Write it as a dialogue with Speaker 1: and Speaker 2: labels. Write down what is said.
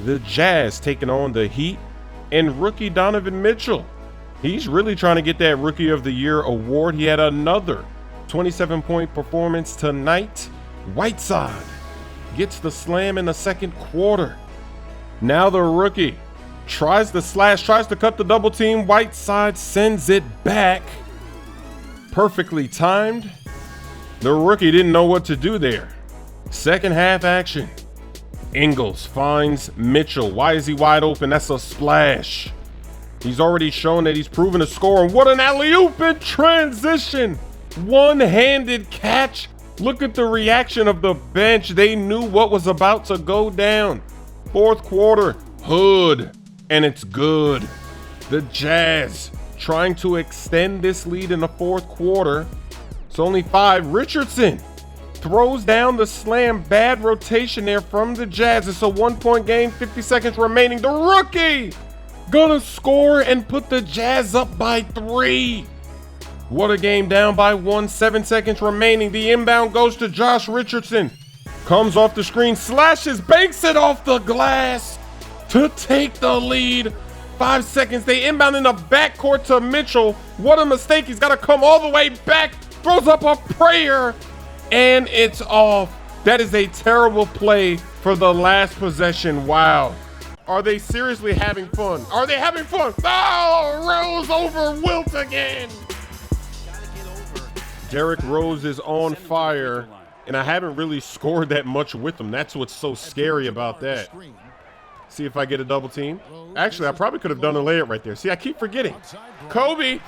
Speaker 1: The Jazz taking on the Heat and rookie Donovan Mitchell. He's really trying to get that Rookie of the Year award. He had another 27-point performance tonight. Whiteside gets the slam in the second quarter. Now the rookie tries to slash, tries to cut the double team. Whiteside sends it back. Perfectly timed. The rookie didn't know what to do there. Second half action. Ingles finds Mitchell. Why is he wide open? That's a splash. He's already shown that he's proven to score. And what an alley-oop in transition. One-handed catch. Look at the reaction of the bench. They knew what was about to go down. Fourth quarter, Hood, and it's good. The Jazz trying to extend this lead in the fourth quarter. It's only 5. Richardson throws down the slam. Bad rotation there from the Jazz. It's a 1-point game, 50 seconds remaining. The rookie gonna score and put the Jazz up by 3. What a game, down by 1, 7 seconds remaining. The inbound goes to Josh Richardson. Comes off the screen, slashes, banks it off the glass to take the lead. 5 seconds, they inbound in the backcourt to Mitchell. What a mistake, he's gotta come all the way back. Throws up a prayer, and it's off. That is a terrible play for the last possession. Wow. Are they seriously having fun? Are they having fun? Oh, Rose over Wilt again. Derrick Rose is on fire, and I haven't really scored that much with him. That's what's so scary about that. See if I get a double team. Actually, I probably could have done a layup right there. See, I keep forgetting. Kobe.